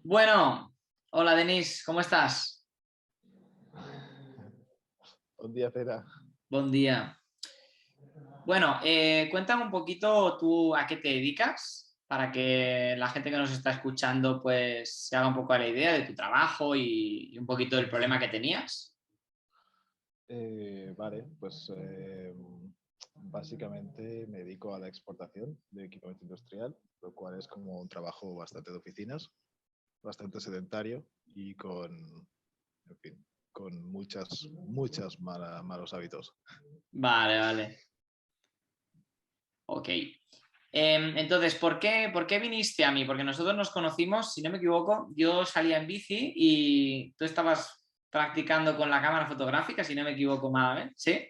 Bueno, hola Denis, ¿cómo estás? Un día, Pera. Buen día. Bueno, cuéntame un poquito tú a qué te dedicas para que la gente que nos está escuchando pues se haga un poco a la idea de tu trabajo y un poquito del problema que tenías. Vale, pues básicamente me dedico a la exportación de equipamiento industrial, lo cual es como un trabajo bastante de oficinas, bastante sedentario y en fin, con muchas malos hábitos. Vale, vale. Ok. Entonces, ¿por qué viniste a mí? Porque nosotros nos conocimos, si no me equivoco, yo salía en bici y tú estabas practicando con la cámara fotográfica, si no me equivoco mal, ¿eh? ¿Sí?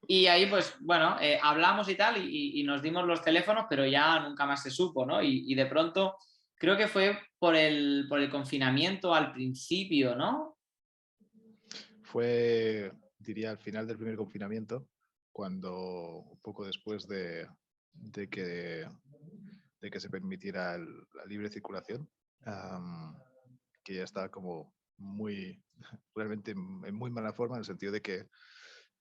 Y ahí, pues, bueno, hablamos y tal, y nos dimos los teléfonos, pero ya nunca más se supo, ¿no? Y de pronto, creo que fue por el confinamiento al principio, ¿no? Fue, diría, al final del primer confinamiento, cuando un poco después de que, de que se permitiera la libre circulación, um, que ya estaba como realmente en muy mala forma, en el sentido de que,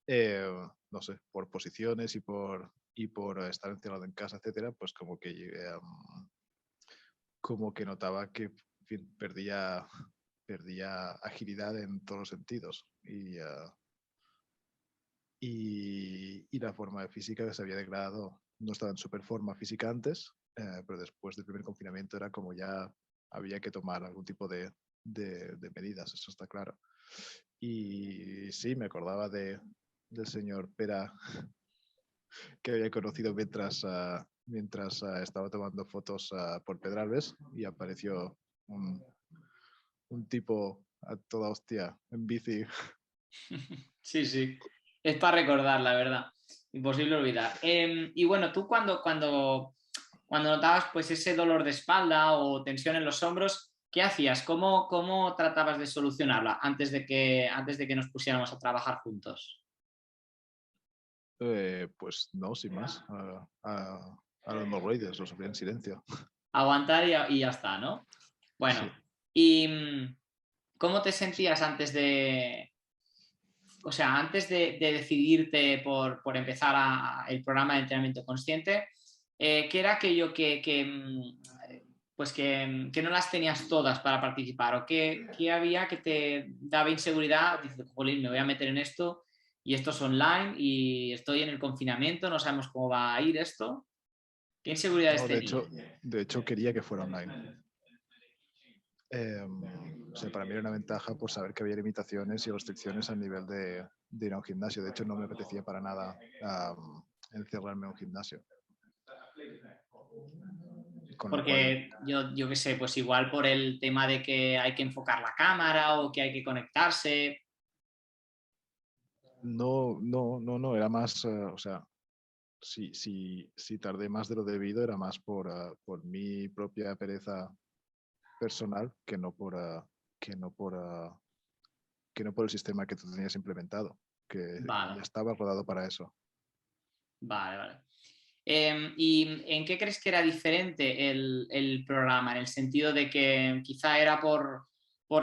eh, no sé, por posiciones y por estar encerrado en casa, etcétera, pues como que notaba que, en fin, perdía agilidad en todos los sentidos y la forma física que se había degradado. No estaba en super forma física antes, pero después del primer confinamiento era como ya había que tomar algún tipo de medidas, eso está claro. Y sí, me acordaba del señor Pera que había conocido mientras estaba tomando fotos por Pedralbes y apareció un, un tipo a toda hostia en bici. Sí, sí. Es para recordar, la verdad. Imposible olvidar. Y bueno, tú cuando notabas pues ese dolor de espalda o tensión en los hombros, ¿qué hacías? ¿Cómo tratabas de solucionarla antes de que nos pusiéramos a trabajar juntos? Pues no, sin más. A los hemorroides lo sufrí en silencio. Aguantar y ya está, ¿no? Bueno, Sí. ¿y cómo te sentías antes de decidirte por empezar el programa de entrenamiento consciente? ¿Qué era aquello que no las tenías todas para participar? ¿O qué había que te daba inseguridad? Dices, jolín, me voy a meter en esto y esto es online y estoy en el confinamiento, no sabemos cómo va a ir esto. ¿Qué inseguridades No, tenías? de hecho quería que fuera online. O sea, para mí era una ventaja por saber que había limitaciones y restricciones a nivel de ir a un gimnasio. De hecho, no me apetecía para nada encerrarme en un gimnasio. Con lo cual, Porque yo qué sé, pues igual por el tema de que hay que enfocar la cámara o que hay que conectarse. no, era más, o sea, si tardé más de lo debido, era más por mi propia pereza personal que no por, ah, que no por el sistema que tú tenías implementado, que ya Vale, estaba rodado para eso. vale, vale. ¿Y en qué crees que era diferente el programa? En el sentido de que quizá era por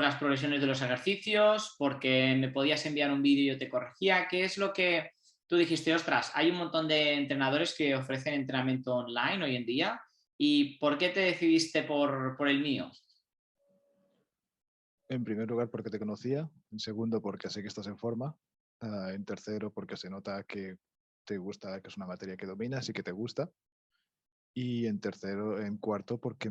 las progresiones de los ejercicios, porque me podías enviar un vídeo y yo te corregía. ¿Qué es lo que tú dijiste? Ostras, hay un montón de entrenadores que ofrecen entrenamiento online hoy en día. ¿Y por qué te decidiste por el mío? En primer lugar, porque te conocía. En segundo, porque sé que estás en forma. En tercero, porque se nota que te gusta, que es una materia que dominas y que te gusta. Y en cuarto, porque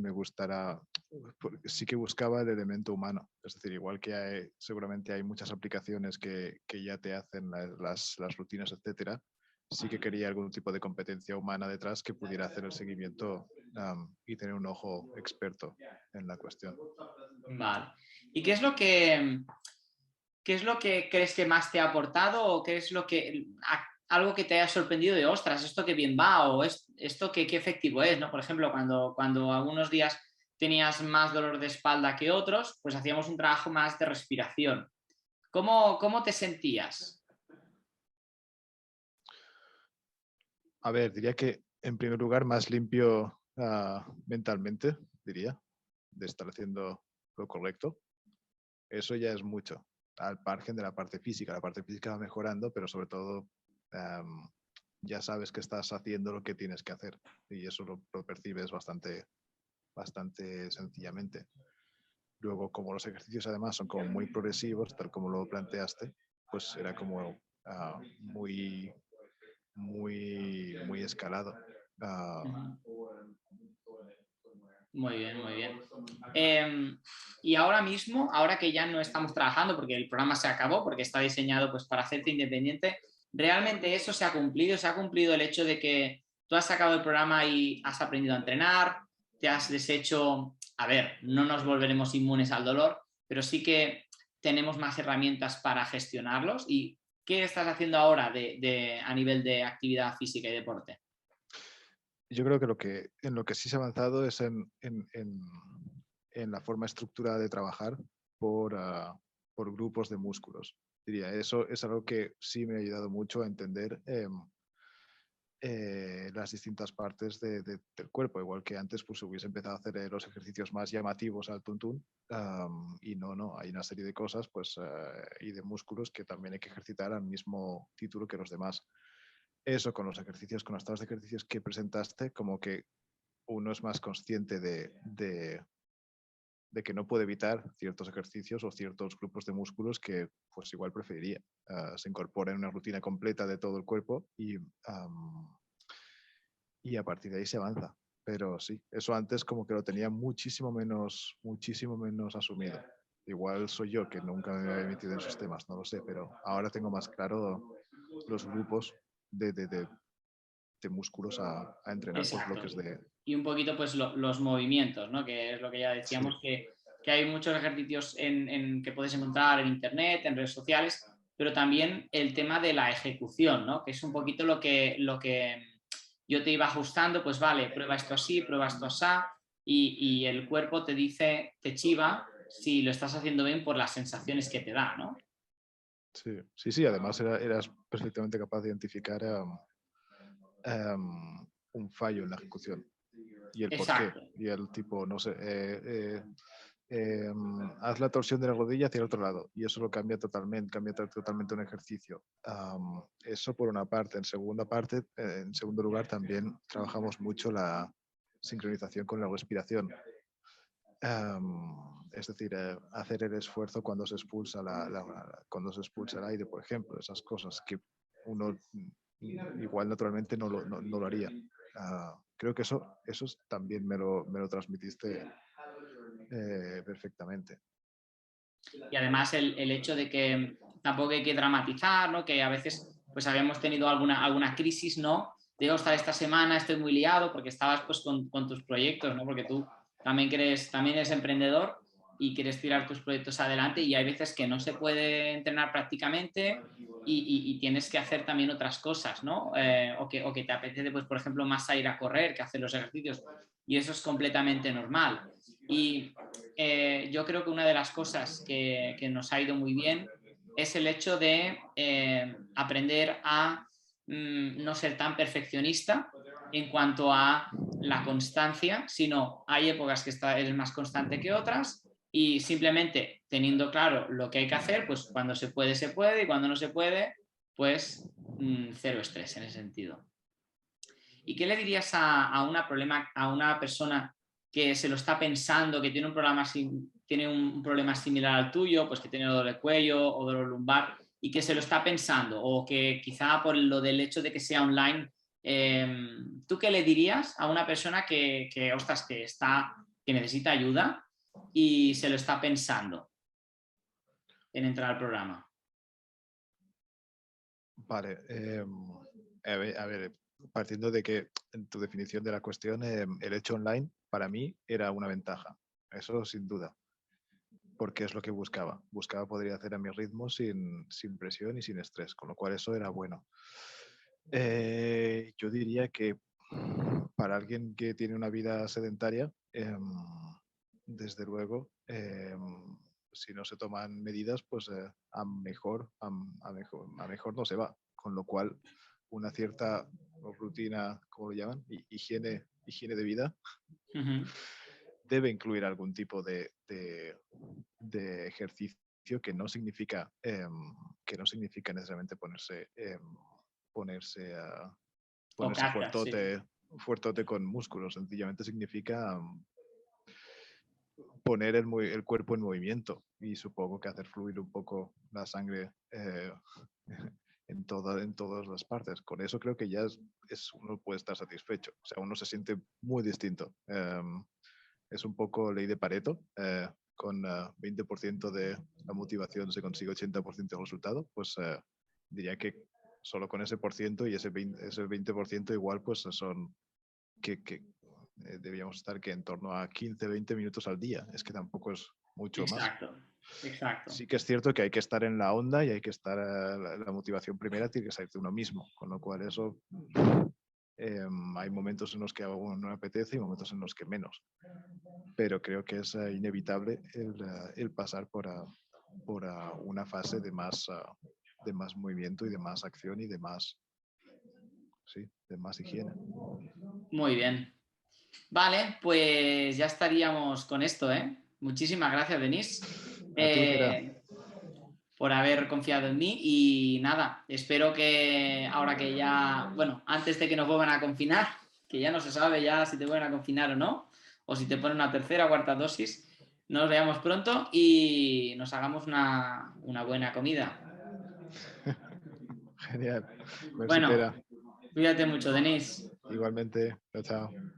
porque sí que buscaba el elemento humano. Es decir, igual que seguramente hay muchas aplicaciones que ya te hacen las rutinas, etcétera, sí que quería algún tipo de competencia humana detrás que pudiera hacer el seguimiento y tener un ojo experto en la cuestión. Vale. ¿Y qué es lo que crees que más te ha aportado o qué es algo que te haya sorprendido de, ostras, esto que bien va o esto que qué efectivo es, ¿no? Por ejemplo, cuando algunos días tenías más dolor de espalda que otros, pues hacíamos un trabajo más de respiración. ¿Cómo te sentías? A ver, diría que en primer lugar más limpio mentalmente, diría, de estar haciendo. lo correcto, eso ya es mucho, al margen de la parte física. La parte física va mejorando, pero sobre todo ya sabes que estás haciendo lo que tienes que hacer y eso lo percibes bastante sencillamente. Luego, como los ejercicios además son como muy progresivos, tal como lo planteaste, pues era como muy escalado. Muy bien, muy bien. Y ahora mismo, ahora que ya no estamos trabajando porque el programa se acabó, porque está diseñado pues, para hacerte independiente, ¿realmente eso se ha cumplido? ¿Se ha cumplido el hecho de que tú has sacado el programa y has aprendido a entrenar? ¿Te has deshecho? A ver, no nos volveremos inmunes al dolor, pero sí que tenemos más herramientas para gestionarlos. ¿Y qué estás haciendo ahora a nivel de actividad física y deporte? Yo creo que en lo que sí se ha avanzado es en la forma estructurada de trabajar por grupos de músculos. Diría, eso es algo que sí me ha ayudado mucho a entender las distintas partes del cuerpo, igual que antes pues hubiese empezado a hacer los ejercicios más llamativos al tuntún, y no, hay una serie de cosas pues, y de músculos que también hay que ejercitar al mismo título que los demás. Eso con los ejercicios, con las tablas de ejercicios que presentaste, como que uno es más consciente de que no puede evitar ciertos ejercicios o ciertos grupos de músculos que pues igual preferiría. Se incorpora en una rutina completa de todo el cuerpo y a partir de ahí se avanza. Pero sí, eso antes como que lo tenía muchísimo menos asumido. Igual soy yo que nunca me había metido en esos temas, no lo sé, pero ahora tengo más claro los grupos de músculos a entrenar por Exacto. bloques de... Y un poquito pues los movimientos, ¿no? Que es lo que ya Sí, decíamos, que hay muchos ejercicios que puedes encontrar en internet, en redes sociales, pero también el tema de la ejecución, ¿no? Que es un poquito lo que yo te iba ajustando, pues vale, prueba esto así, prueba esto así, y el cuerpo te dice, te chiva si lo estás haciendo bien por las sensaciones que te da, ¿no? sí, además eras perfectamente capaz de identificar un fallo en la ejecución y el por qué, Exacto. y el tipo, no sé, haz la torsión de la rodilla hacia el otro lado y eso lo cambia totalmente un ejercicio. Eso por una parte. En segundo lugar, también trabajamos mucho la sincronización con la respiración. Es decir, hacer el esfuerzo cuando se expulsa cuando se expulsa el aire, por ejemplo, esas cosas que uno igual naturalmente no lo haría. Creo que eso también me lo transmitiste perfectamente. Y además el hecho de que tampoco hay que dramatizar, ¿no? Que a veces pues habíamos tenido alguna crisis, ¿no? De, ostras, esta semana estoy muy liado porque estabas pues con tus proyectos, ¿no? Porque tú también eres emprendedor y quieres tirar tus proyectos adelante y hay veces que no se puede entrenar prácticamente y tienes que hacer también otras cosas, ¿no? O que te apetece, pues, por ejemplo, más ir a correr que hacer los ejercicios y eso es completamente normal. Y yo creo que una de las cosas que nos ha ido muy bien es el hecho de aprender a no ser tan perfeccionista en cuanto a la constancia, sino hay épocas que eres más constante que otras y simplemente teniendo claro lo que hay que hacer, pues cuando se puede y cuando no se puede, pues cero estrés en ese sentido. ¿Y qué le dirías a una persona que se lo está pensando, que tiene un problema similar al tuyo, pues que tiene dolor de cuello o dolor lumbar y que se lo está pensando o que quizá por lo del hecho de que sea online, ¿tú qué le dirías a una persona ostras, que necesita ayuda y se lo está pensando en entrar al programa? Vale. A ver, partiendo de que en tu definición de la cuestión, el hecho online para mí era una ventaja. Eso sin duda. Porque es lo que buscaba. Buscaba poder hacer a mi ritmo sin presión y sin estrés, con lo cual eso era bueno. Yo diría que para alguien que tiene una vida sedentaria, desde luego, si no se toman medidas, pues a mejor no se va. Con lo cual, una cierta rutina, ¿cómo lo llaman? Higiene de vida, Uh -huh. debe incluir algún tipo de ejercicio que no significa, necesariamente ponerse, O ponerse carga, sí. fuertote con músculos. Sencillamente significa poner el cuerpo en movimiento y supongo que hacer fluir un poco la sangre en todas las partes. Con eso creo que ya uno puede estar satisfecho. O sea, uno se siente muy distinto. Es un poco ley de Pareto. Con 20% de la motivación se consigue 80% del resultado. Pues diría que solo con ese por ciento y ese 20% igual pues son que debíamos estar que en torno a 15-20 minutos al día. Es que tampoco es mucho más. Exacto, exacto. Sí que es cierto que hay que estar en la onda y hay que estar, la motivación primera tiene que salir de uno mismo, con lo cual eso hay momentos en los que no me apetece y momentos en los que menos, pero creo que es inevitable el pasar por una fase de más movimiento y de más acción y de más higiene. Muy bien. Vale, pues ya estaríamos con esto, ¿eh? Muchísimas gracias, Denis, A ti, Gera. por haber confiado en mí y nada, espero que ahora que ya, bueno, antes de que nos vuelvan a confinar, que ya no se sabe ya si te vuelven a confinar o no, o si te ponen una tercera o cuarta dosis, nos veamos pronto y nos hagamos una buena comida. Genial. Merci, Bueno, Pere. cuídate mucho, Denis. Igualmente. Chao, chao.